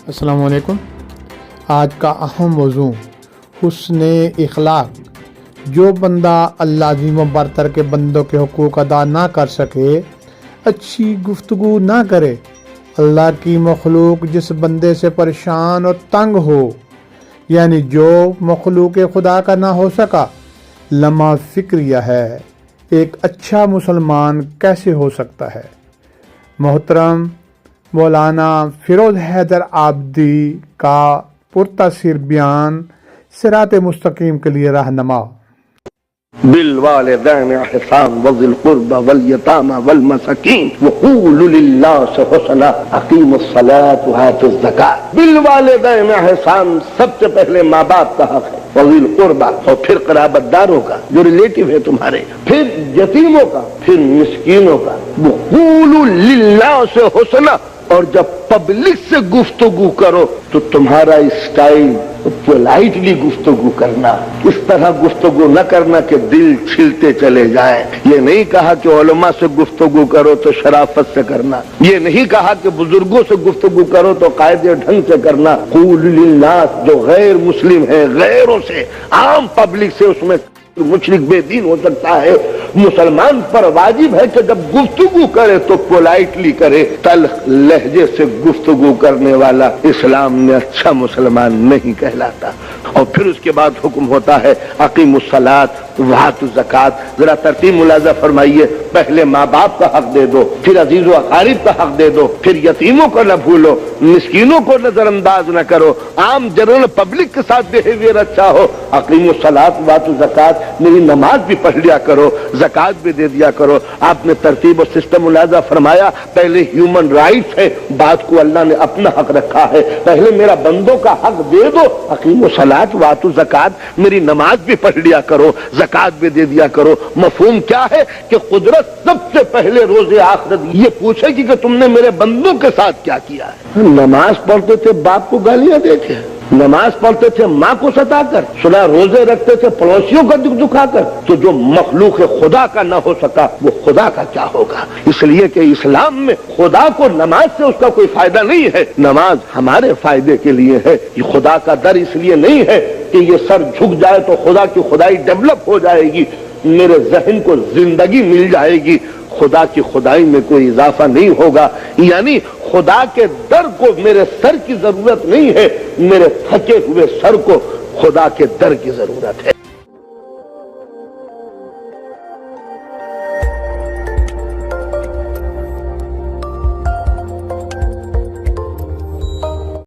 السلام علیکم۔ آج کا اہم موضوع حسن اخلاق۔ جو بندہ اللہ عظیم و برتر کے بندوں کے حقوق ادا نہ کر سکے، اچھی گفتگو نہ کرے، اللہ کی مخلوق جس بندے سے پریشان اور تنگ ہو، یعنی جو مخلوق خدا کا نہ ہو سکا، لمحہ فکریہ ہے ایک اچھا مسلمان کیسے ہو سکتا ہے۔ محترم مولانا فیروز حیدر آبادی کا پرتاثر بیان صراط مستقیم کے لیے رہنما۔ بالوالدین احسان وذی القربى والیتامى والمساکین وقولوا للناس حسنا اقیموا الصلاة وآتوا الزکاة۔ بالوالدین احسان سب سے پہلے ماں باپ کا حق ہے، وذی القربى اور پھر قرابت داروں کا جو ریلیٹو ہے تمہارے، پھر یتیموں کا، پھر مسکینوں کا۔ وقولوا للناس حسنا، اور جب پبلک سے گفتگو کرو تو تمہارا اسٹائل پولائٹلی گفتگو کرنا، اس طرح گفتگو نہ کرنا کہ دل چھلتے چلے جائیں۔ یہ نہیں کہا کہ علماء سے گفتگو کرو تو شرافت سے کرنا، یہ نہیں کہا کہ بزرگوں سے گفتگو کرو تو قاعدے ڈھنگ سے کرنا۔ قول للناس، جو غیر مسلم ہے، غیروں سے، عام پبلک سے، اس میں مشرک بے دین ہو سکتا ہے، مسلمان پر واجب ہے کہ جب گفتگو کرے تو پولائٹلی کرے۔ تلخ لہجے سے گفتگو کرنے والا اسلام میں اچھا مسلمان نہیں کہلاتا۔ اور پھر اس کے بعد حکم ہوتا ہے اقیم الصلاۃ وآتوا الزکاۃ۔ ذرا ترتیب ملاحظہ فرمائیے، پہلے ماں باپ کا حق دے دو، پھر عزیز و اقارب کا حق دے دو، پھر یتیموں کو نہ بھولو، مسکینوں کو نظر انداز نہ کرو، عام جنرل پبلک کے ساتھ بیہیویئر اچھا ہو۔ اقیم الصلاۃ وآتوا الزکاۃ، میری نماز بھی پڑھ لیا کرو، زکوٰۃ بھی دے دیا کرو۔ آپ نے ترتیب و سسٹم ملاحظہ فرمایا، پہلے ہیومن رائٹس ہے، بات کو اللہ نے اپنا حق رکھا ہے، پہلے میرا بندوں کا حق دے دو، اقیم الصلاۃ وآتوا الزکاۃ، میری نماز بھی پڑھ لیا کرو، زکوٰۃ بھی دے دیا کرو۔ مفہوم کیا ہے کہ قدرت سب سے پہلے روز آخرت یہ پوچھے گی کہ تم نے میرے بندوں کے ساتھ کیا کیا ہے۔ نماز پڑھتے تھے باپ کو گالیاں دے کے، نماز پڑھتے تھے ماں کو ستا کر، صبح روزے رکھتے تھے پڑوسیوں کا دکھ دکھا کر، تو جو مخلوق خدا کا نہ ہو سکا وہ خدا کا کیا ہوگا؟ اس لیے کہ اسلام میں خدا کو نماز سے اس کا کوئی فائدہ نہیں ہے، نماز ہمارے فائدے کے لیے ہے۔ یہ خدا کا در اس لیے نہیں ہے کہ یہ سر جھک جائے تو خدا کی خدائی ڈیولپ ہو جائے گی، میرے ذہن کو زندگی مل جائے گی، خدا کی خدائی میں کوئی اضافہ نہیں ہوگا۔ یعنی خدا کے در کو میرے سر کی ضرورت نہیں ہے، میرے تھکے ہوئے سر کو خدا کے در کی ضرورت ہے۔